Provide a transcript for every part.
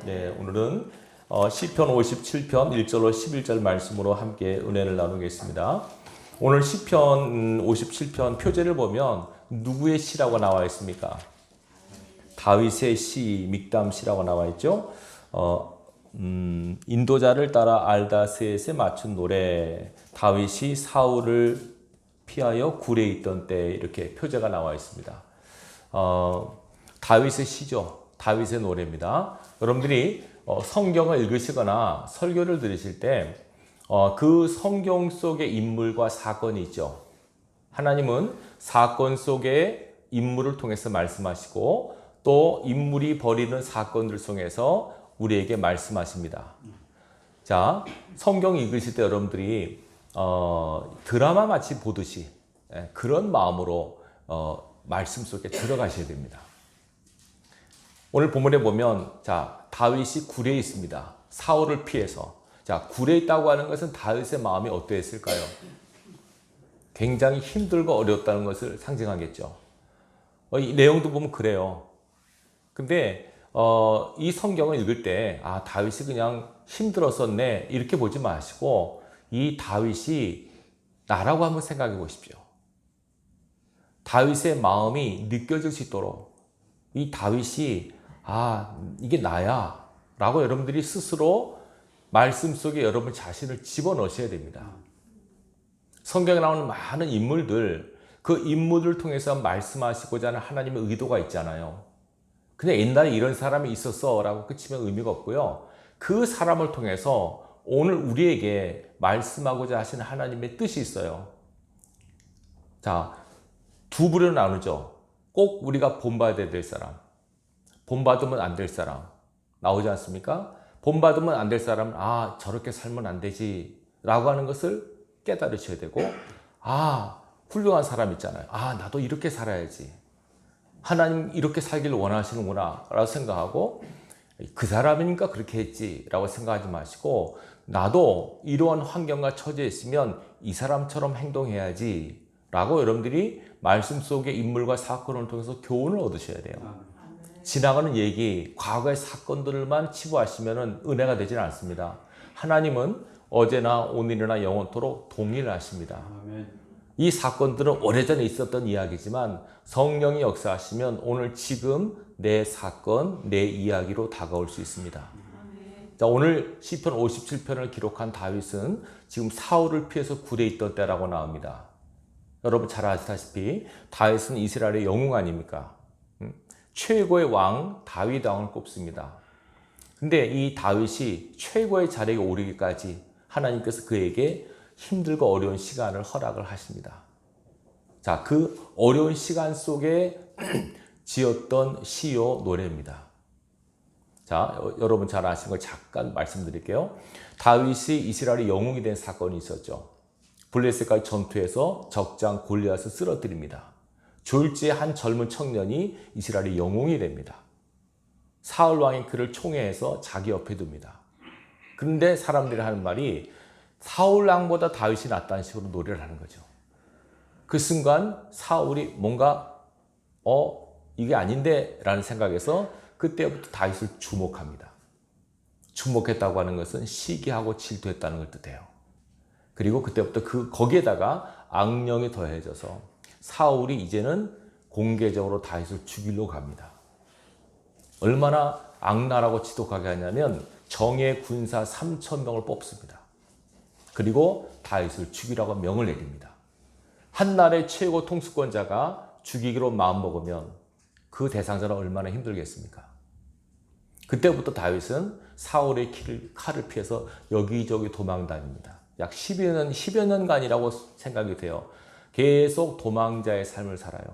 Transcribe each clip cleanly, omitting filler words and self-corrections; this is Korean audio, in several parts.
네, 오늘은 시편 57편 1절로 11절 말씀으로 함께 은혜를 나누겠습니다. 오늘 시편 57편 표제를 보면 누구의 시라고 나와 있습니까? 다윗의 시, 믹담 시라고 나와 있죠. 인도자를 따라 알다스에 맞춘 노래, 다윗이 사울을 피하여 굴에 있던 때 이렇게 표제가 나와 있습니다. 다윗의 시죠. 다윗의 노래입니다. 여러분들이 성경을 읽으시거나 설교를 들으실 때 그 성경 속의 인물과 사건이 있죠. 하나님은 사건 속의 인물을 통해서 말씀하시고 또 인물이 벌이는 사건들 속에서 우리에게 말씀하십니다. 자, 성경 읽으실 때 여러분들이 드라마 마치 보듯이 그런 마음으로 말씀 속에 들어가셔야 됩니다. 오늘 본문에 보면 자, 다윗이 굴에 있습니다. 사울을 피해서. 자, 굴에 있다고 하는 것은 다윗의 마음이 어떠했을까요? 굉장히 힘들고 어렵다는 것을 상징하겠죠. 이 내용도 보면 그래요. 근데 이 성경을 읽을 때 다윗이 그냥 힘들었었네 이렇게 보지 마시고 이 다윗이 나라고 한번 생각해 보십시오. 다윗의 마음이 느껴질 수 있도록 이 다윗이 이게 나야 라고 여러분들이 스스로 말씀 속에 여러분 자신을 집어넣으셔야 됩니다. 성경에 나오는 많은 인물들, 그 인물을 통해서 말씀하시고자 하는 하나님의 의도가 있잖아요. 그냥 옛날에 이런 사람이 있었어 라고 끝이면 의미가 없고요. 그 사람을 통해서 오늘 우리에게 말씀하고자 하시는 하나님의 뜻이 있어요. 자, 두 부류로 나누죠. 꼭 우리가 본받아야 될 사람, 본받으면 안 될 사람 나오지 않습니까? 본받으면 안 될 사람은 저렇게 살면 안 되지 라고 하는 것을 깨달으셔야 되고 훌륭한 사람 있잖아요. 나도 이렇게 살아야지. 하나님 이렇게 살기를 원하시는구나 라고 생각하고 그 사람이니까 그렇게 했지 라고 생각하지 마시고 나도 이러한 환경과 처지에 있으면 이 사람처럼 행동해야지 라고 여러분들이 말씀 속의 인물과 사건을 통해서 교훈을 얻으셔야 돼요. 지나가는 얘기, 과거의 사건들만 치부하시면 은혜가 되지는 않습니다. 하나님은 어제나 오늘이나 영원토록 동일하십니다. 이 사건들은 오래전에 있었던 이야기지만 성령이 역사하시면 오늘 지금 내 사건, 내 이야기로 다가올 수 있습니다. 자, 오늘 시편 57편을 기록한 다윗은 지금 사울을 피해서 굴에 있던 때라고 나옵니다. 여러분 잘 아시다시피 다윗은 이스라엘의 영웅 아닙니까? 최고의 왕 다윗 왕을 꼽습니다. 근데 이 다윗이 최고의 자리에 오르기까지 하나님께서 그에게 힘들고 어려운 시간을 허락을 하십니다. 자, 그 어려운 시간 속에 지었던 시요 노래입니다. 자, 여러분 잘 아시는 걸 잠깐 말씀드릴게요. 다윗이 이스라엘의 영웅이 된 사건이 있었죠. 블레셋과의 전투에서 적장 골리앗을 쓰러뜨립니다. 졸지에 한 젊은 청년이 이스라엘의 영웅이 됩니다. 사울 왕이 그를 총애해서 자기 옆에 둡니다. 그런데 사람들이 하는 말이 사울 왕보다 다윗이 낫다는 식으로 노래를 하는 거죠. 그 순간 사울이 뭔가 이게 아닌데 라는 생각에서 그때부터 다윗을 주목합니다. 주목했다고 하는 것은 시기하고 질투했다는 걸 뜻해요. 그리고 그때부터 거기에다가 악령이 더해져서 사울이 이제는 공개적으로 다윗을 죽이려고 갑니다. 얼마나 악랄하고 지독하게 하냐면 정예 군사 3,000명을 뽑습니다. 그리고 다윗을 죽이라고 명을 내립니다. 한 나라의 최고 통수권자가 죽이기로 마음먹으면 그 대상자는 얼마나 힘들겠습니까? 그때부터 다윗은 사울의 칼을 피해서 여기저기 도망다닙니다. 약 10여 년간이라고 생각이 돼요. 계속 도망자의 삶을 살아요.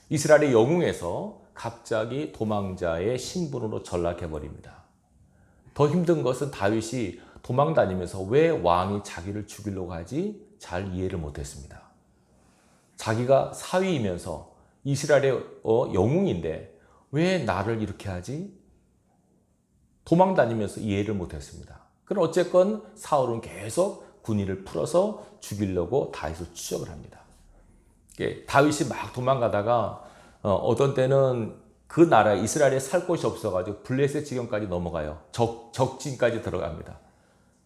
이스라엘의 영웅에서 갑자기 도망자의 신분으로 전락해버립니다. 더 힘든 것은 다윗이 도망다니면서 왜 왕이 자기를 죽이려고 하지? 잘 이해를 못했습니다. 자기가 사위이면서 이스라엘의 영웅인데 왜 나를 이렇게 하지? 도망다니면서 이해를 못했습니다. 그럼 어쨌건 사울은 계속 군의를 풀어서 죽이려고 다윗을 추적을 합니다. 다윗이 막 도망가다가 어떤 때는 그 나라 이스라엘에 살 곳이 없어가지고 블레셋 지경까지 넘어가요. 적진까지 들어갑니다.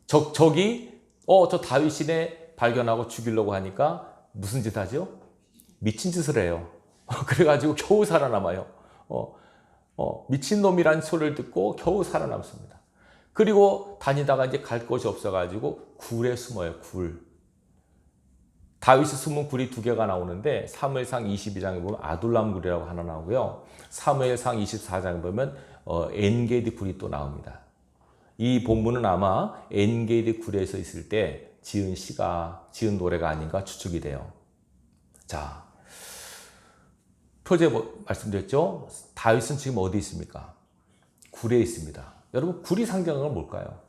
적이 저 다윗이네 발견하고 죽이려고 하니까 무슨 짓 하죠? 미친 짓을 해요. 그래가지고 겨우 살아남아요. 미친놈이란 소리를 듣고 겨우 살아남습니다. 그리고 다니다가 이제 갈 곳이 없어가지고 굴에 숨어요. 굴. 다윗이 숨은 굴이 두 개가 나오는데 사무엘상 22장에 보면 아둘람 굴이라고 하나 나오고요. 사무엘상 24장에 보면 엔게디 굴이 또 나옵니다. 이 본문은 아마 엔게디 굴에서 있을 때 지은 노래가 아닌가 추측이 돼요. 자, 표제 말씀드렸죠? 다윗은 지금 어디 있습니까? 굴에 있습니다. 여러분, 굴이 상징하는 건 뭘까요?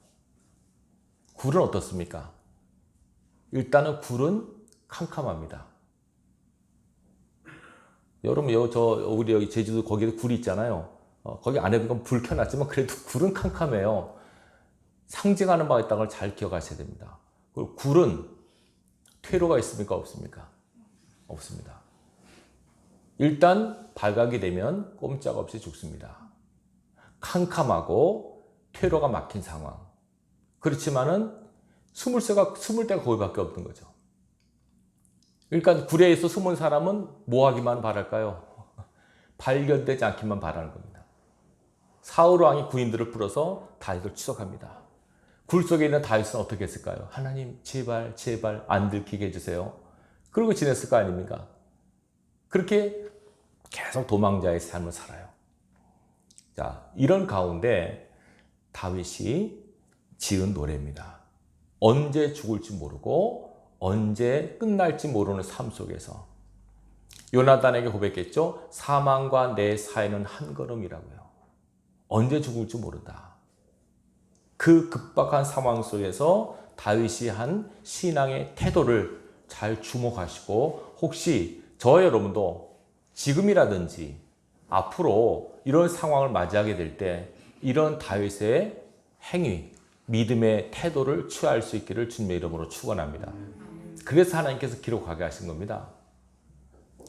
굴은 어떻습니까? 일단은 굴은 캄캄합니다. 여러분, 우리 여기 제주도 거기에 굴이 있잖아요. 거기 안에 보면 불 켜놨지만 그래도 굴은 캄캄해요. 상징하는 바가 있다는 걸 잘 기억하셔야 됩니다. 그리고 굴은 퇴로가 있습니까? 없습니까? 없습니다. 일단 발각이 되면 꼼짝없이 죽습니다. 캄캄하고 퇴로가 막힌 상황. 그렇지만은 숨을 데가 거기밖에 없는 거죠. 그러니까 굴에서 숨은 사람은 뭐 하기만 바랄까요? 발견되지 않기만 바라는 겁니다. 사울 왕이 군인들을 풀어서 다윗을 추적합니다. 굴 속에 있는 다윗은 어떻게 했을까요? 하나님 제발 안 들키게 해주세요. 그러고 지냈을 거 아닙니까? 그렇게 계속 도망자의 삶을 살아요. 자, 이런 가운데 다윗이 지은 노래입니다. 언제 죽을지 모르고 언제 끝날지 모르는 삶 속에서 요나단에게 고백했죠. 사망과 내 사이는 한 걸음이라고요. 언제 죽을지 모른다. 그 급박한 상황 속에서 다윗이 한 신앙의 태도를 잘 주목하시고 혹시 여러분도 지금이라든지 앞으로 이런 상황을 맞이하게 될 때 이런 다윗의 행위, 믿음의 태도를 취할 수 있기를 주님의 이름으로 축원합니다. 그래서 하나님께서 기록하게 하신 겁니다.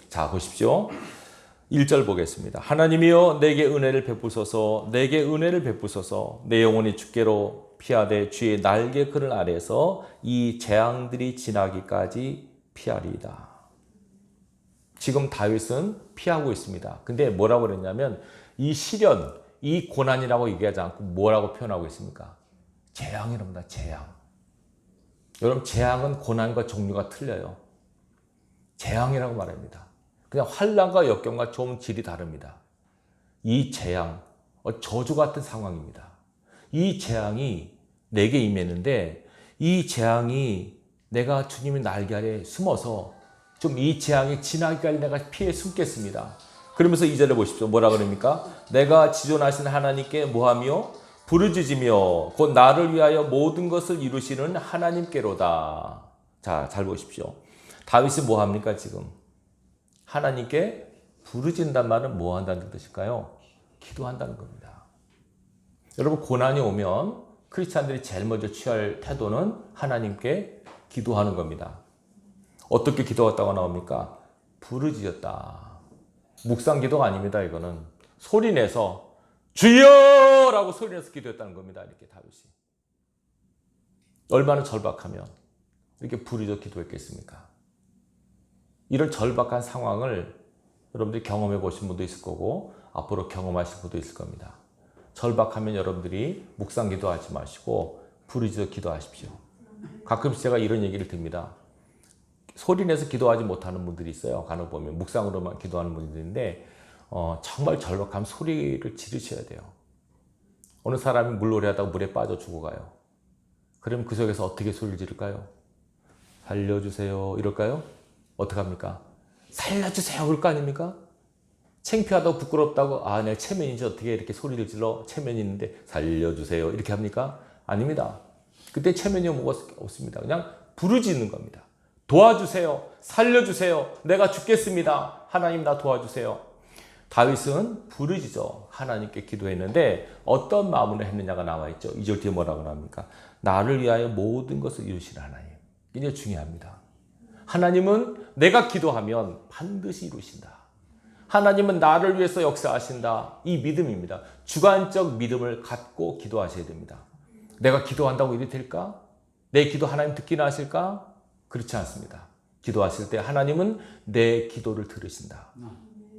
자, 보십시오. 1절 보겠습니다. 하나님이여 내게 은혜를 베푸소서, 내게 은혜를 베푸소서. 내 영혼이 주께로 피하되 주의 날개 그늘 아래서 이 재앙들이 지나기까지 피하리이다. 지금 다윗은 피하고 있습니다. 근데 뭐라고 그랬냐면 이 시련, 이 고난이라고 얘기하지 않고 뭐라고 표현하고 있습니까? 재앙이랍니다. 재앙. 여러분, 재앙은 고난과 종류가 틀려요. 재앙이라고 말합니다. 그냥 환난과 역경과 좀 질이 다릅니다. 이 재앙, 저주 같은 상황입니다. 이 재앙이 내게 임했는데 이 재앙이 내가 주님의 날개 아래 숨어서 좀 이 재앙이 지나기까지 내가 피해 숨겠습니다. 그러면서 2절에 보십시오. 뭐라 그럽니까? 내가 지존하신 하나님께 뭐하며 부르짖으며 곧 나를 위하여 모든 것을 이루시는 하나님께로다. 자, 잘 보십시오. 다윗이 뭐합니까 지금? 하나님께 부르짖는다는 말은 뭐 한다는 뜻일까요? 기도한다는 겁니다. 여러분, 고난이 오면 크리스찬들이 제일 먼저 취할 태도는 하나님께 기도하는 겁니다. 어떻게 기도했다고 나옵니까? 부르짖었다. 묵상 기도가 아닙니다. 이거는 소리내서 주여! 라고 소리내서 기도했다는 겁니다. 이렇게 다윗이. 얼마나 절박하면 이렇게 부르짖어 기도했겠습니까? 이런 절박한 상황을 여러분들이 경험해 보신 분도 있을 거고 앞으로 경험하실 분도 있을 겁니다. 절박하면 여러분들이 묵상 기도하지 마시고 부르짖어 기도하십시오. 가끔씩 제가 이런 얘기를 듭니다. 소리내서 기도하지 못하는 분들이 있어요. 간혹 보면 묵상으로만 기도하는 분들인데 정말 절박하면 소리를 지르셔야 돼요. 어느 사람이 물놀이 하다가 물에 빠져 죽어가요. 그럼 그 속에서 어떻게 소리를 지를까요? 살려주세요 이럴까요? 어떡합니까? 살려주세요 그럴 거 아닙니까? 창피하다고 부끄럽다고 내가 체면이지 어떻게 이렇게 소리를 질러 체면이 있는데 살려주세요 이렇게 합니까? 아닙니다. 그때 체면이 뭐가 없습니다. 그냥 부르짖는 겁니다. 도와주세요. 살려주세요. 내가 죽겠습니다. 하나님 나 도와주세요. 다윗은 부르짖어 하나님께 기도했는데 어떤 마음으로 했느냐가 나와 있죠. 2절 뒤에 뭐라고 나옵니까? 나를 위하여 모든 것을 이루시는 하나님. 이게 중요합니다. 하나님은 내가 기도하면 반드시 이루신다. 하나님은 나를 위해서 역사하신다. 이 믿음입니다. 주관적 믿음을 갖고 기도하셔야 됩니다. 내가 기도한다고 일이 될까? 내 기도 하나님 듣기나 하실까? 그렇지 않습니다. 기도하실 때 하나님은 내 기도를 들으신다.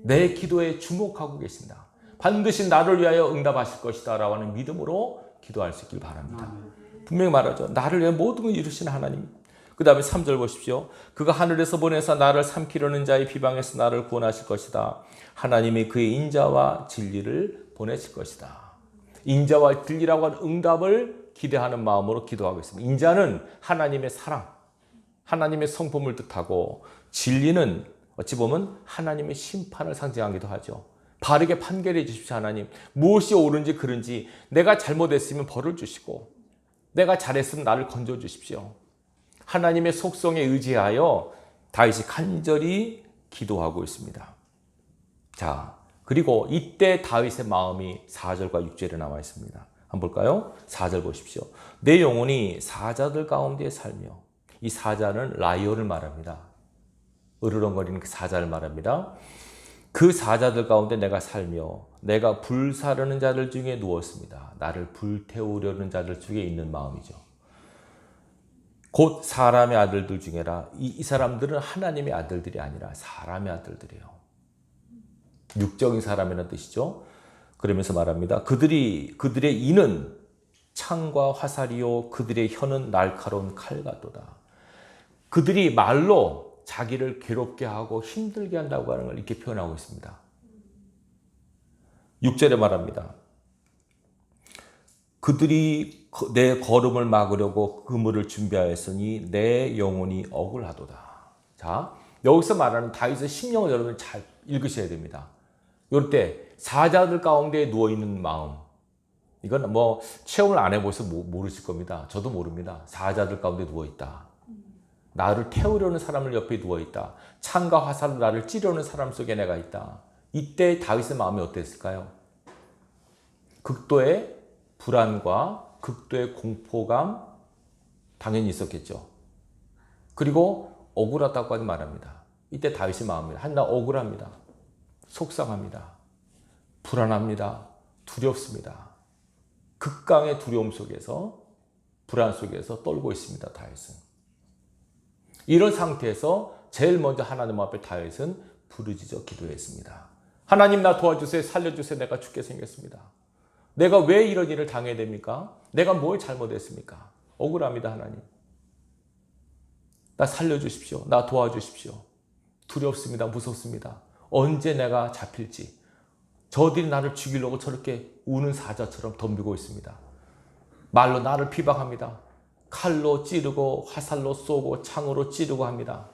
내 기도에 주목하고 계신다. 반드시 나를 위하여 응답하실 것이다 라고 하는 믿음으로 기도할 수 있길 바랍니다. 분명히 말하죠. 나를 위해 모든 걸 이루신 하나님. 그 다음에 3절 보십시오. 그가 하늘에서 보내서 나를 삼키려는 자의 비방에서 나를 구원하실 것이다. 하나님이 그의 인자와 진리를 보내실 것이다. 인자와 진리라고 하는 응답을 기대하는 마음으로 기도하고 있습니다. 인자는 하나님의 사랑, 하나님의 성품을 뜻하고, 진리는 어찌 보면 하나님의 심판을 상징하기도 하죠. 바르게 판결해 주십시오. 하나님, 무엇이 옳은지 그른지, 내가 잘못했으면 벌을 주시고 내가 잘했으면 나를 건져 주십시오. 하나님의 속성에 의지하여 다윗이 간절히 기도하고 있습니다. 자, 그리고 이때 다윗의 마음이 4절과 6절에 나와 있습니다. 한번 볼까요? 4절 보십시오. 내 영혼이 사자들 가운데 살며, 이 사자는 라이온을 말합니다. 으르렁거리는 그 사자를 말합니다. 그 사자들 가운데 내가 살며 내가 불사르는 자들 중에 누웠습니다. 나를 불태우려는 자들 중에 있는 마음이죠. 곧 사람의 아들들 중에라. 이 사람들은 하나님의 아들들이 아니라 사람의 아들들이에요. 육적인 사람이라는 뜻이죠. 그러면서 말합니다. 그들의 이는 창과 화살이요 그들의 혀는 날카로운 칼 같도다. 그들이 말로 자기를 괴롭게 하고 힘들게 한다고 하는 걸 이렇게 표현하고 있습니다. 6절에 말합니다. 그들이 내 걸음을 막으려고 그물을 준비하였으니 내 영혼이 억울하도다. 자, 여기서 말하는 다윗의 심령을 여러분 잘 읽으셔야 됩니다. 이럴 때 사자들 가운데 누워있는 마음, 이건 뭐 체험을 안 해보셔서 모르실 겁니다. 저도 모릅니다. 사자들 가운데 누워있다. 나를 태우려는 사람을 옆에 누워있다. 창과 화살로 나를 찌르는 사람 속에 내가 있다. 이때 다윗의 마음이 어땠을까요? 극도의 불안과 극도의 공포감 당연히 있었겠죠. 그리고 억울하다고 말합니다. 이때 다윗의 마음입니다. 나 억울합니다. 속상합니다. 불안합니다. 두렵습니다. 극강의 두려움 속에서, 불안 속에서 떨고 있습니다. 다윗은. 이런 상태에서 제일 먼저 하나님 앞에 다윗은 부르짖어 기도했습니다. 하나님, 나 도와주세요. 살려주세요. 내가 죽게 생겼습니다. 내가 왜 이런 일을 당해야 됩니까? 내가 뭘 잘못했습니까? 억울합니다. 하나님. 나 살려주십시오. 나 도와주십시오. 두렵습니다. 무섭습니다. 언제 내가 잡힐지. 저들이 나를 죽이려고 저렇게 우는 사자처럼 덤비고 있습니다. 말로 나를 비방합니다. 칼로 찌르고 화살로 쏘고 창으로 찌르고 합니다.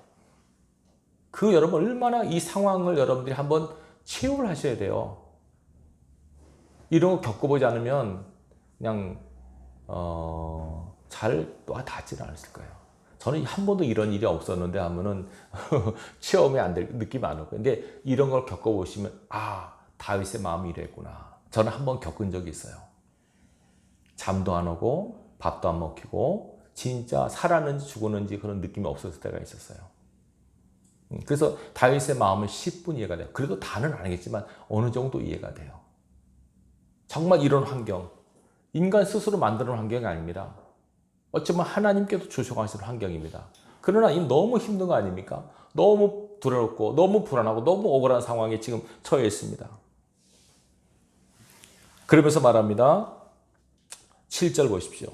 여러분 얼마나 이 상황을 여러분들이 한번 체험을 하셔야 돼요. 이런 거 겪어보지 않으면 그냥 잘 닿지는 않았을 거예요. 저는 한 번도 이런 일이 없었는데 하면은 체험이 안 될 느낌이 안 오고. 근데 이런 걸 겪어보시면 다윗의 마음이 이랬구나. 저는 한 번 겪은 적이 있어요. 잠도 안 오고 밥도 안 먹히고 진짜 살았는지 죽었는지 그런 느낌이 없었을 때가 있었어요. 그래서 다윗의 마음은 10분 이해가 돼요. 그래도 다는 아니겠지만 어느 정도 이해가 돼요. 정말 이런 환경, 인간 스스로 만드는 환경이 아닙니다. 어쩌면 하나님께도 주셔가시는 환경입니다. 그러나 이 너무 힘든 거 아닙니까? 너무 두렵고 너무 불안하고 너무 억울한 상황에 지금 처해 있습니다. 그러면서 말합니다. 7절 보십시오.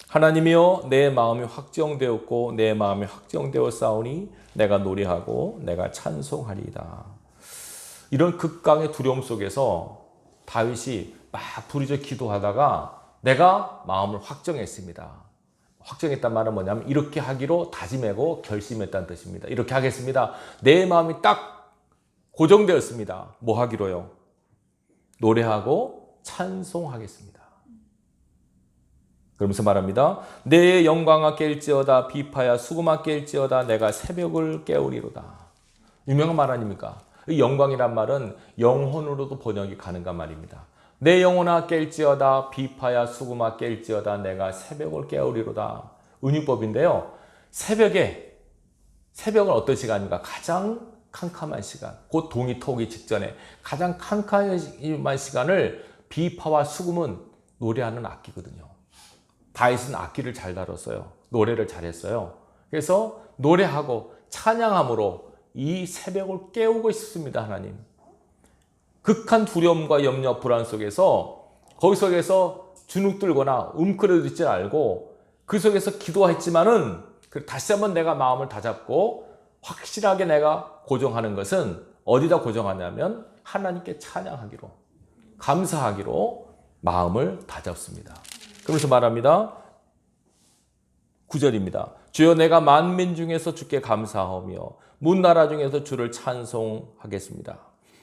하나님이여, 내 마음이 확정되었고 내 마음이 확정되어 싸우니 내가 노래하고 내가 찬송하리이다. 이런 극강의 두려움 속에서 다윗이 막 부르짖어 기도하다가 내가 마음을 확정했습니다. 확정했단 말은 뭐냐면 이렇게 하기로 다짐하고 결심했다는 뜻입니다. 이렇게 하겠습니다. 내 마음이 딱 고정되었습니다. 뭐 하기로요? 노래하고 찬송하겠습니다. 그러면서 말합니다. 내 영광아 깰지어다 비파야 수금아 깰지어다 내가 새벽을 깨우리로다. 유명한 말 아닙니까? 이 영광이란 말은 영혼으로도 번역이 가능한 말입니다. 내 영혼아 깰지어다 비파야 수금아 깰지어다 내가 새벽을 깨우리로다. 은유법인데요. 새벽은 어떤 시간인가? 가장 캄캄한 시간, 곧 동이 터오기 직전에 가장 캄캄한 시간을 비파와 수금은 노래하는 악기거든요. 다윗은 악기를 잘 다뤘어요. 노래를 잘했어요. 그래서 노래하고 찬양함으로 이 새벽을 깨우고 있습니다. 하나님. 극한 두려움과 염려, 불안 속에서 거기 속에서 주눅들거나 움츠러들지 말고 그 속에서 기도했지만은 다시 한번 내가 마음을 다잡고 확실하게 내가 고정하는 것은 어디다 고정하냐면 하나님께 찬양하기로, 감사하기로 마음을 다잡습니다. 그러면서 말합니다. 9절입니다. 주여 내가 만민 중에서 주께 감사하며 문나라 중에서 주를 찬송하겠습니다.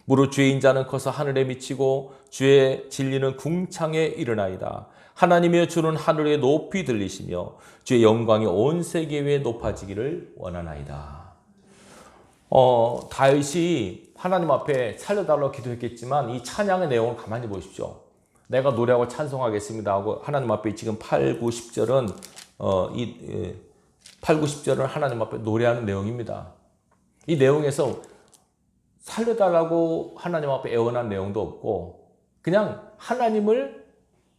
무릇 주의 인자는 커서 하늘에 미치고 주의 진리는 궁창에 이르나이다. 하나님이여 주는 하늘에 높이 들리시며 주의 영광이 온 세계 위에 높아지기를 원하나이다. 다윗이 하나님 앞에 살려달라고 기도했겠지만 이 찬양의 내용을 가만히 보십시오. 내가 노래하고 찬송하겠습니다 하고 하나님 앞에 지금 8, 9, 10절은 8, 9, 10절은 하나님 앞에 노래하는 내용입니다. 이 내용에서 살려달라고 하나님 앞에 애원한 내용도 없고 그냥 하나님을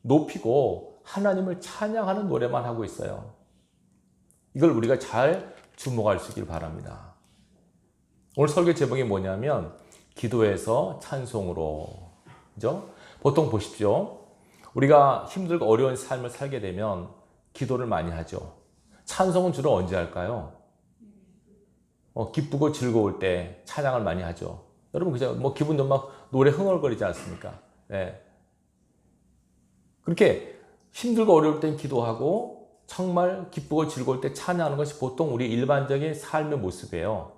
높이고 하나님을 찬양하는 노래만 하고 있어요. 이걸 우리가 잘 주목할 수 있길 바랍니다. 오늘 설교 제목이 뭐냐면 기도에서 찬송으로. 그죠? 보통 보십시오. 우리가 힘들고 어려운 삶을 살게 되면 기도를 많이 하죠. 찬송은 주로 언제 할까요? 기쁘고 즐거울 때 찬양을 많이 하죠. 여러분 그죠? 기분 좋으면 막 노래 흥얼거리지 않습니까? 네. 그렇게 힘들고 어려울 땐 기도하고 정말 기쁘고 즐거울 때 찬양하는 것이 보통 우리 일반적인 삶의 모습이에요.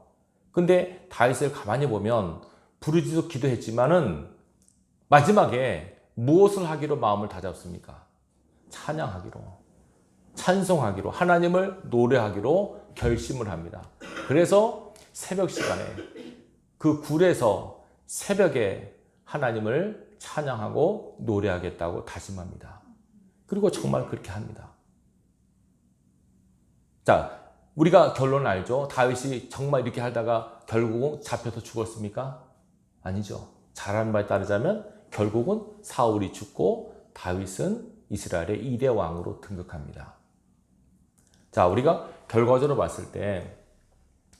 근데 다윗을 가만히 보면 부르짖어 기도했지만은 마지막에 무엇을 하기로 마음을 다잡습니까? 찬양하기로, 찬송하기로, 하나님을 노래하기로 결심을 합니다. 그래서 새벽 시간에 그 굴에서 새벽에 하나님을 찬양하고 노래하겠다고 다짐합니다. 그리고 정말 그렇게 합니다. 자, 우리가 결론을 알죠? 다윗이 정말 이렇게 하다가 결국은 잡혀서 죽었습니까? 아니죠. 잘하는 바에 따르자면 결국은 사울이 죽고 다윗은 이스라엘의 2대 왕으로 등극합니다. 자, 우리가 결과적으로 봤을 때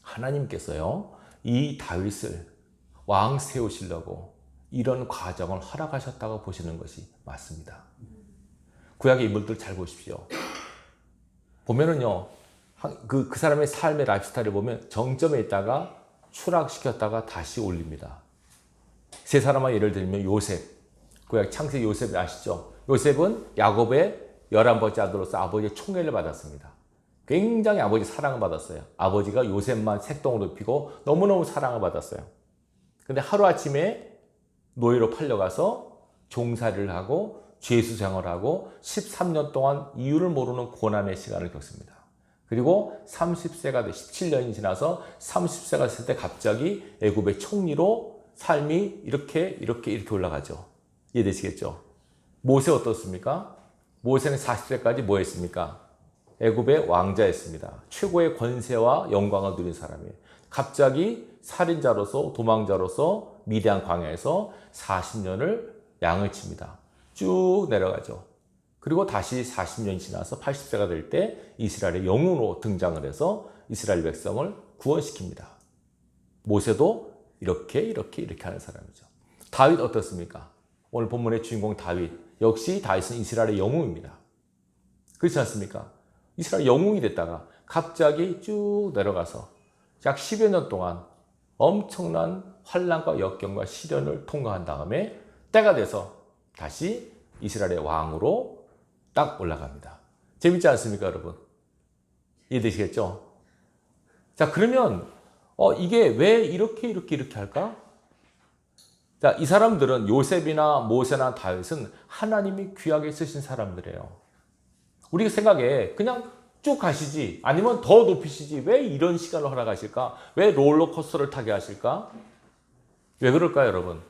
하나님께서요, 이 다윗을 왕 세우시려고 이런 과정을 허락하셨다고 보시는 것이 맞습니다. 구약의 인물들 잘 보십시오. 보면은요, 그 사람의 삶의 라이프스타일을 보면 정점에 있다가 추락시켰다가 다시 올립니다. 세 사람만 예를 들면 요셉, 구약 창세기 요셉 아시죠? 요셉은 야곱의 11번째 아들로서 아버지의 총애를 받았습니다. 굉장히 아버지 사랑을 받았어요. 아버지가 요셉만 색동을 높이고 너무너무 사랑을 받았어요. 근데 하루아침에 노예로 팔려가서 종살이를 하고 죄수생활을 하고 13년 동안 이유를 모르는 고난의 시간을 겪습니다. 그리고 30세가 돼 17년이 지나서 30세가 됐을 때 갑자기 애굽의 총리로 삶이 이렇게 올라가죠. 이해되시겠죠? 모세 어떻습니까? 모세는 40세까지 뭐 했습니까? 애굽의 왕자였습니다. 최고의 권세와 영광을 누린 사람이에요. 갑자기 살인자로서 도망자로서 미디안 광야에서 40년을 양을 칩니다. 쭉 내려가죠. 그리고 다시 40년이 지나서 80세가 될 때 이스라엘의 영웅으로 등장을 해서 이스라엘 백성을 구원시킵니다. 모세도 이렇게 하는 사람이죠. 다윗 어떻습니까? 오늘 본문의 주인공 다윗. 역시 다윗은 이스라엘의 영웅입니다. 그렇지 않습니까? 이스라엘 영웅이 됐다가 갑자기 쭉 내려가서 약 10여 년 동안 엄청난 환난과 역경과 시련을 통과한 다음에 때가 돼서 다시 이스라엘의 왕으로 딱 올라갑니다. 재밌지 않습니까, 여러분? 이해되시겠죠? 자, 그러면 이게 왜 이렇게 할까? 자, 이 사람들은 요셉이나 모세나 다윗은 하나님이 귀하게 쓰신 사람들이에요. 우리 생각에 그냥 쭉 가시지 아니면 더 높이시지 왜 이런 시간을 허락하실까? 왜 롤러코스터를 타게 하실까? 왜 그럴까요, 여러분?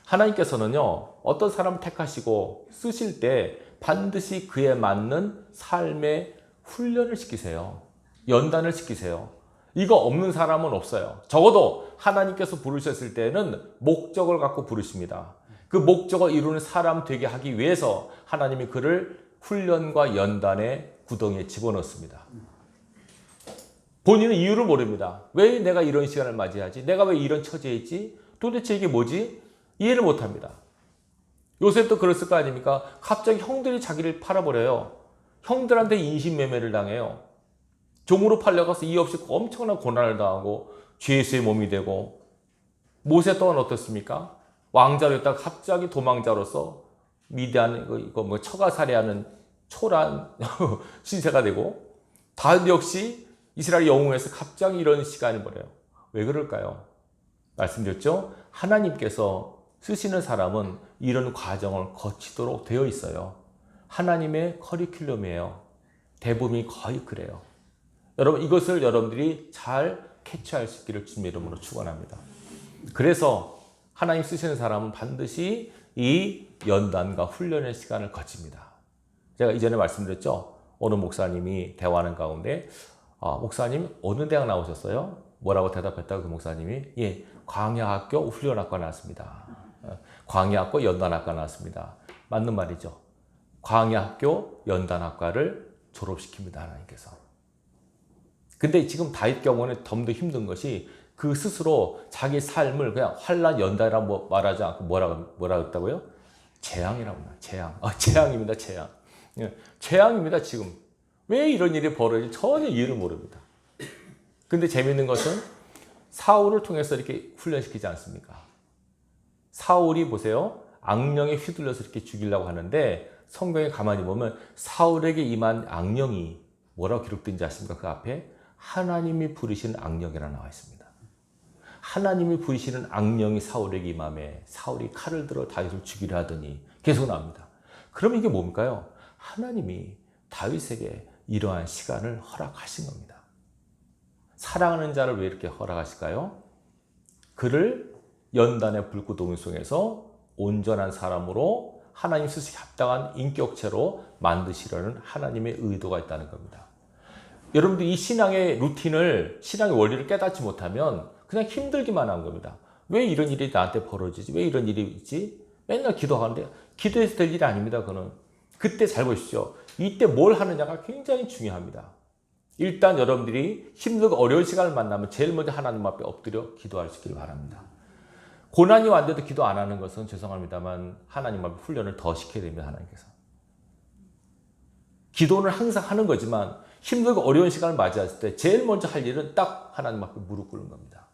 하나님께서는요, 어떤 사람을 택하시고 쓰실 때 반드시 그에 맞는 삶의 훈련을 시키세요. 연단을 시키세요. 이거 없는 사람은 없어요. 적어도 하나님께서 부르셨을 때는 목적을 갖고 부르십니다. 그 목적을 이루는 사람 되게 하기 위해서 하나님이 그를 훈련과 연단의 구덩이에 집어넣습니다. 본인은 이유를 모릅니다. 왜 내가 이런 시간을 맞이하지? 내가 왜 이런 처지에 있지? 도대체 이게 뭐지? 이해를 못합니다. 요셉도 그랬을 거 아닙니까? 갑자기 형들이 자기를 팔아버려요. 형들한테 인신매매를 당해요. 종으로 팔려가서 이유 없이 엄청난 고난을 당하고 죄수의 몸이 되고, 모세 또한 어떻습니까? 왕자로였다가 갑자기 도망자로서 미디안 이거 처가살이하는 초란 신세가 되고, 다윗 역시 이스라엘 영웅에서 갑자기 이런 시간을 보내요. 왜 그럴까요? 말씀드렸죠? 하나님께서 쓰시는 사람은 이런 과정을 거치도록 되어 있어요. 하나님의 커리큘럼이에요. 대부분이 거의 그래요. 여러분, 이것을 여러분들이 잘 캐치할 수 있기를 주님의 이름으로 축원합니다. 그래서 하나님 쓰시는 사람은 반드시 이 연단과 훈련의 시간을 거칩니다. 제가 이전에 말씀드렸죠? 어느 목사님이 대화하는 가운데 목사님 어느 대학 나오셨어요? 뭐라고 대답했다고 그 목사님이 광야학교 훈련학과 나왔습니다. 광야학교 연단학과 나왔습니다. 맞는 말이죠. 광야학교 연단학과를 졸업시킵니다. 하나님께서. 근데 지금 다윗 경우는 더 힘든 것이 그 스스로 자기 삶을 그냥 환란 연단이라고 말하지 않고 뭐라 했다고요? 재앙이라고 해요. 재앙. 재앙입니다. 재앙. 재앙입니다. 지금. 왜 이런 일이 벌어지지 전혀 이해를 모릅니다. 근데 재밌는 것은 사울을 통해서 이렇게 훈련시키지 않습니까? 사울이 보세요. 악령에 휘둘려서 이렇게 죽이려고 하는데 성경에 가만히 보면 사울에게 임한 악령이 뭐라고 기록된지 아십니까? 그 앞에 하나님이 부르신 악령이라 나와 있습니다. 하나님이 부르시는 악령이 사울에게 임함에 사울이 칼을 들어 다윗을 죽이려 하더니 계속 나옵니다. 그럼 이게 뭡니까요? 하나님이 다윗에게 이러한 시간을 허락하신 겁니다. 사랑하는 자를 왜 이렇게 허락하실까요? 그를 연단의 불구덩이 속에서 온전한 사람으로 하나님 쓰시기 합당한 인격체로 만드시려는 하나님의 의도가 있다는 겁니다. 여러분들 이 신앙의 루틴을, 신앙의 원리를 깨닫지 못하면 그냥 힘들기만 한 겁니다. 왜 이런 일이 나한테 벌어지지? 왜 이런 일이 있지? 맨날 기도하는데 기도해서 될 일이 아닙니다. 그거는. 그때 잘 보십시오. 이때 뭘 하느냐가 굉장히 중요합니다. 일단 여러분들이 힘들고 어려운 시간을 만나면 제일 먼저 하나님 앞에 엎드려 기도할 수 있기를 바랍니다. 고난이 왔는데도 기도 안 하는 것은 죄송합니다만 하나님 앞에 훈련을 더 시켜야 됩니다. 하나님께서. 기도는 항상 하는 거지만 힘들고 어려운 시간을 맞이했을 때 제일 먼저 할 일은 딱 하나님 앞에 무릎 꿇는 겁니다.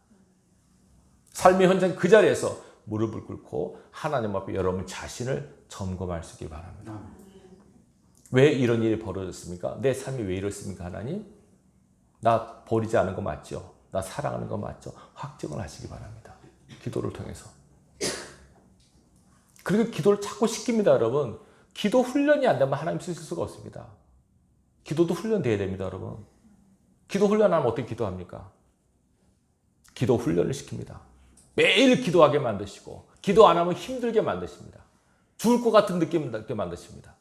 삶의 현장 그 자리에서 무릎을 꿇고 하나님 앞에 여러분 자신을 점검할 수 있길 바랍니다. 왜 이런 일이 벌어졌습니까? 내 삶이 왜 이렇습니까? 하나님? 나 버리지 않은 거 맞죠? 나 사랑하는 거 맞죠? 확증을 하시기 바랍니다. 기도를 통해서. 그리고 기도를 자꾸 시킵니다, 여러분. 기도 훈련이 안 되면 하나님 쓰실 수가 없습니다. 기도도 훈련돼야 됩니다, 여러분. 기도 훈련하면 어떻게 기도합니까? 기도 훈련을 시킵니다. 매일 기도하게 만드시고, 기도 안 하면 힘들게 만드십니다. 죽을 것 같은 느낌 나게 만드십니다.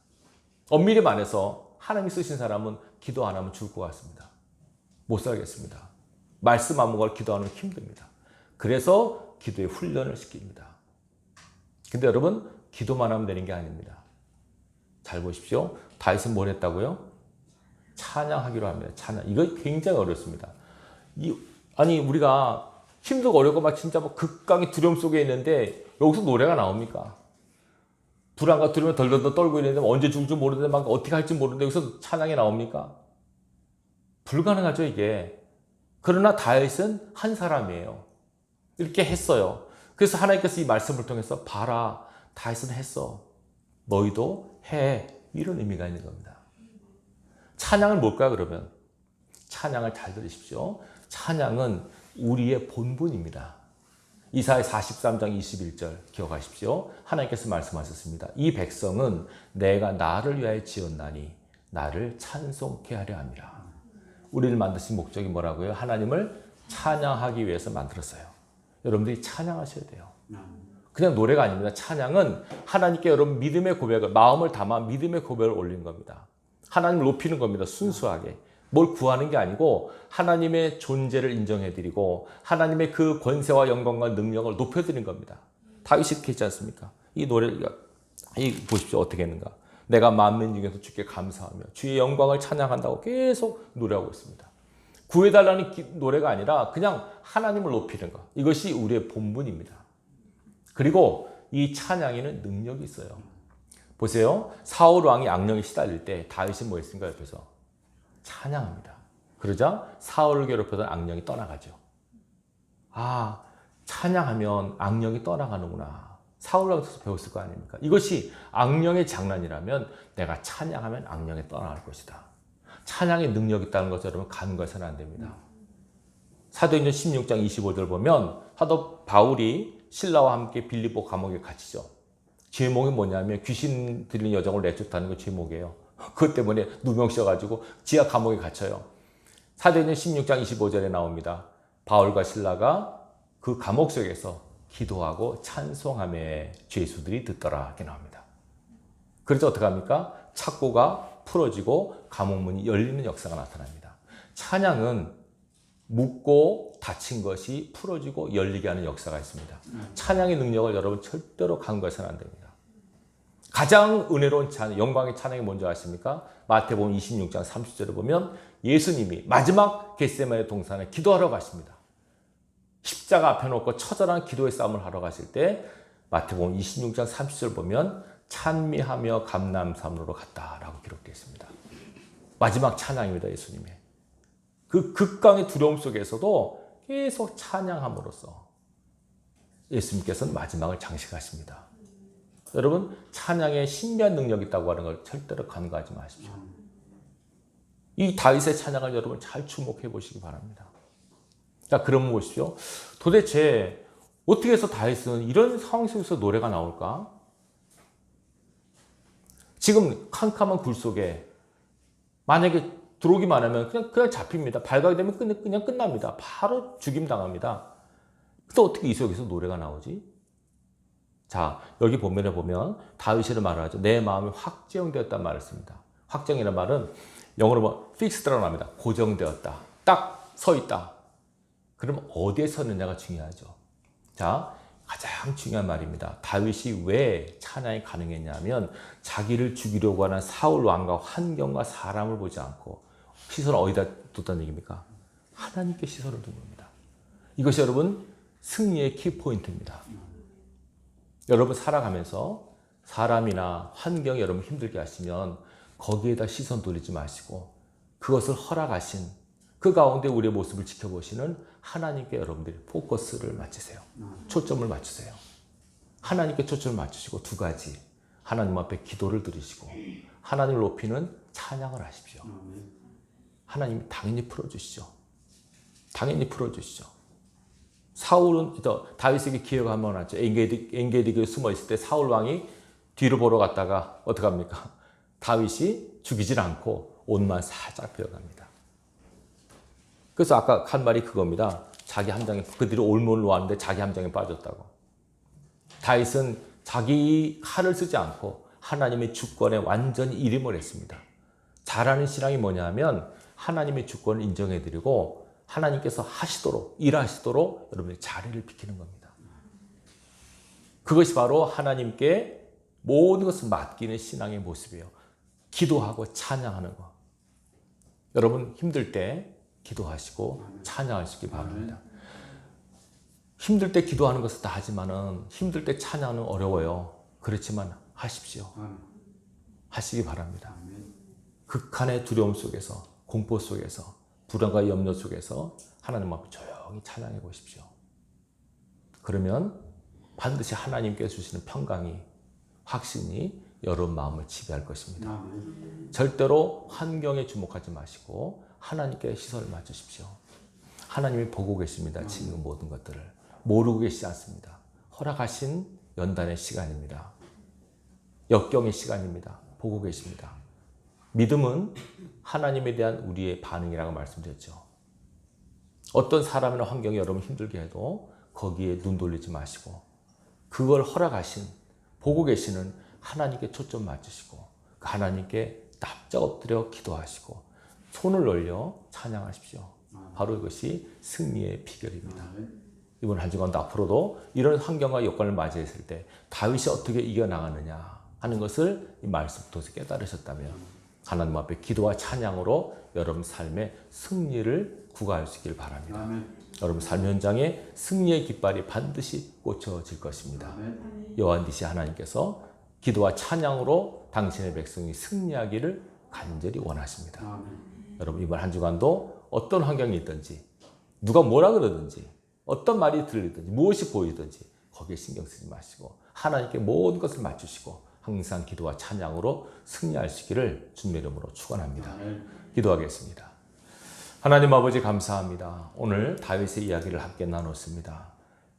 엄밀히 말해서 하나님이 쓰신 사람은 기도 안 하면 죽을 것 같습니다. 못 살겠습니다. 말씀 안 먹을 기도하는 건 힘듭니다. 그래서 기도의 훈련을 시킵니다. 근데 여러분, 기도만 하면 되는 게 아닙니다. 잘 보십시오. 다윗은 뭘 했다고요? 찬양하기로 합니다. 찬양. 이거 굉장히 어렵습니다. 우리가 힘들고 어렵고 막 진짜 뭐 극강의 두려움 속에 있는데 여기서 노래가 나옵니까? 불안과 두려움에 덜덜덜 떨고 있는데 언제 죽을 줄 모르는데 막 어떻게 할지 모르는데 여기서 찬양이 나옵니까? 불가능하죠, 이게. 그러나 다윗은 한 사람이에요. 이렇게 했어요. 그래서 하나님께서 이 말씀을 통해서 봐라, 다윗은 했어. 너희도 해. 이런 의미가 있는 겁니다. 찬양은 뭘까요, 그러면? 찬양을 잘 들으십시오. 찬양은 우리의 본분입니다. 이사야 43장 21절 기억하십시오. 하나님께서 말씀하셨습니다. 이 백성은 내가 나를 위하여 지었나니 나를 찬송케 하려 함이라. 우리를 만드신 목적이 뭐라고요? 하나님을 찬양하기 위해서 만들었어요. 여러분들이 찬양하셔야 돼요. 그냥 노래가 아닙니다. 찬양은 하나님께 여러분 믿음의 고백을, 마음을 담아 믿음의 고백을 올린 겁니다. 하나님을 높이는 겁니다. 순수하게. 뭘 구하는 게 아니고 하나님의 존재를 인정해드리고 하나님의 그 권세와 영광과 능력을 높여드리는 겁니다. 다윗이 이렇게 했지 않습니까? 이 노래가 보십시오. 어떻게 했는가. 내가 만민 중에서 주께 감사하며 주의 영광을 찬양한다고 계속 노래하고 있습니다. 구해달라는 노래가 아니라 그냥 하나님을 높이는 것. 이것이 우리의 본분입니다. 그리고 이 찬양에는 능력이 있어요. 보세요. 사울 왕이 악령에 시달릴 때 다윗이 뭐 했습니까? 옆에서 찬양합니다. 그러자 사울을 괴롭히던 악령이 떠나가죠. 아, 찬양하면 악령이 떠나가는구나. 사울 왕에서 배웠을 거 아닙니까? 이것이 악령의 장난이라면 내가 찬양하면 악령이 떠나갈 것이다. 찬양의 능력이 있다는 것을 여러분 간과해서는 안 됩니다. 사도행전 16장 25절 보면 사도 바울이 신라와 함께 빌립보 감옥에 갇히죠. 제목이 뭐냐면 귀신 들린 여정을 내쫓다는 거 제목이에요. 그것 때문에 누명씌어가지고 지하 감옥에 갇혀요. 사도행전 16장 25절에 나옵니다. 바울과 신라가 그 감옥 속에서 기도하고 찬송함에 죄수들이 듣더라 이렇게 나옵니다. 그래서 어떻게 합니까? 착고가 풀어지고 감옥문이 열리는 역사가 나타납니다. 찬양은 묶고 닫힌 것이 풀어지고 열리게 하는 역사가 있습니다. 찬양의 능력을 여러분 절대로 간과해서는 안 됩니다. 가장 은혜로운 찬양, 영광의 찬양이 뭔지 아십니까? 마태복음 26장 30절에 보면 예수님이 마지막 겟세마네 동산에 기도하러 가십니다. 십자가 앞에 놓고 처절한 기도의 싸움을 하러 가실 때 마태복음 26장 30절 보면 찬미하며 감람산으로 갔다라고 기록되어 있습니다. 마지막 찬양입니다. 예수님의. 그 극강의 두려움 속에서도 계속 찬양함으로써 예수님께서는 마지막을 장식하십니다. 여러분, 찬양에 신비한 능력이 있다고 하는 걸 절대로 간과하지 마십시오. 이 다윗의 찬양을 여러분 잘 주목해 보시기 바랍니다. 자, 그러면 보십시오. 도대체 어떻게 해서 다윗은 이런 상황 속에서 노래가 나올까? 지금 캄캄한 굴 속에 만약에 들어오기만 하면 그냥 잡힙니다. 발각이 되면 그냥 끝납니다. 바로 죽임당합니다. 근데 어떻게 이 속에서 노래가 나오지? 자, 여기 보면 다윗이를 말하죠. 내 마음이 확정되었다는 말을 씁니다. 확정이라는 말은 영어로 뭐 fixed라고 합니다. 고정되었다. 딱 서 있다. 그럼 어디에 섰느냐가 중요하죠. 자, 가장 중요한 말입니다. 다윗이 왜 찬양이 가능했냐면 자기를 죽이려고 하는 사울 왕과 환경과 사람을 보지 않고 시선을 어디다 뒀다는 얘기입니까? 하나님께 시선을 둔 겁니다. 이것이 여러분 승리의 키포인트입니다. 여러분 살아가면서 사람이나 환경이 여러분 힘들게 하시면 거기에다 시선 돌리지 마시고 그것을 허락하신 그 가운데 우리의 모습을 지켜보시는 하나님께 여러분들이 포커스를 맞추세요. 초점을 맞추세요. 하나님께 초점을 맞추시고 두 가지. 하나님 앞에 기도를 드리시고 하나님을 높이는 찬양을 하십시오. 하나님이 당연히 풀어주시죠. 당연히 풀어주시죠. 사울은 다윗에게 기회가 한 번 왔죠. 엔게디에 숨어 있을 때 사울 왕이 뒤로 보러 갔다가 어떻게 합니까? 다윗이 죽이질 않고 옷만 살짝 베어갑니다. 그래서 아까 한 말이 그겁니다. 자기 함장에 그들이 올몬을 놓았는데 자기 함장에 빠졌다고. 다윗은 자기 칼을 쓰지 않고 하나님의 주권에 완전히 일임을 했습니다. 잘하는 신앙이 뭐냐면 하나님의 주권을 인정해드리고 하나님께서 하시도록 일하시도록 여러분의 자리를 비키는 겁니다. 그것이 바로 하나님께 모든 것을 맡기는 신앙의 모습이에요. 기도하고 찬양하는 거. 여러분 힘들 때 기도하시고 찬양하시기 바랍니다. 힘들 때 기도하는 것은 다 하지만은 힘들 때 찬양은 어려워요. 그렇지만 하십시오. 하시기 바랍니다. 극한의 두려움 속에서 공포 속에서 불안과 염려 속에서 하나님 앞에 조용히 찬양해 보십시오. 그러면 반드시 하나님께서 주시는 평강이 확신이 여러분 마음을 지배할 것입니다. 절대로 환경에 주목하지 마시고 하나님께 시선을 맞추십시오. 하나님이 보고 계십니다. 지금 모든 것들을 모르고 계시지 않습니다. 허락하신 연단의 시간입니다. 역경의 시간입니다. 보고 계십니다. 믿음은 하나님에 대한 우리의 반응이라고 말씀드렸죠. 어떤 사람이나 환경이 여러분 힘들게 해도 거기에 눈 돌리지 마시고 그걸 허락하신 보고 계시는 하나님께 초점 맞추시고 하나님께 납작 엎드려 기도하시고 손을 올려 찬양하십시오. 바로 이것이 승리의 비결입니다. 이번 한 주간도 앞으로도 이런 환경과 여건을 맞이했을 때 다윗이 어떻게 이겨나가느냐 하는 것을 이 말씀 통해서 깨달으셨다면 하나님 앞에 기도와 찬양으로 여러분 삶의 승리를 구가할 수 있길 바랍니다. 여러분 삶 현장에 승리의 깃발이 반드시 꽂혀질 것입니다. 여호와이시 하나님께서 기도와 찬양으로 당신의 백성이 승리하기를 간절히 원하십니다. 여러분 이번 한 주간도 어떤 환경이 있든지 누가 뭐라 그러든지 어떤 말이 들리든지 무엇이 보이든지 거기에 신경 쓰지 마시고 하나님께 모든 것을 맞추시고 항상 기도와 찬양으로 승리하시기를 주님의 이름으로 축원합니다. 기도하겠습니다. 하나님 아버지 감사합니다. 오늘 다윗의 이야기를 함께 나눴습니다.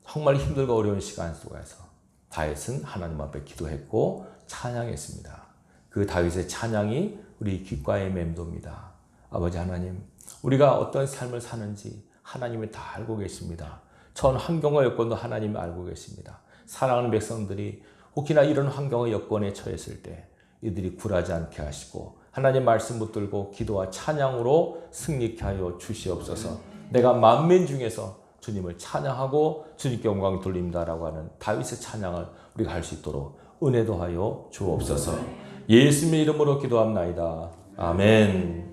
정말 힘들고 어려운 시간 속에서 다윗은 하나님 앞에 기도했고 찬양했습니다. 그 다윗의 찬양이 우리 귓가에 맴돕니다. 아버지 하나님, 우리가 어떤 삶을 사는지 하나님이 다 알고 계십니다. 전 환경과 여건도 하나님이 알고 계십니다. 사랑하는 백성들이 혹시나 이런 환경과 여건에 처했을 때 이들이 굴하지 않게 하시고 하나님 말씀 붙들고 기도와 찬양으로 승리케 하여 주시옵소서. 내가 만민 중에서 주님을 찬양하고 주님께 영광 돌립니다라고 하는 다윗의 찬양을 우리가 할 수 있도록 은혜도 하여 주옵소서. 예수님의 이름으로 기도합나이다. 아멘.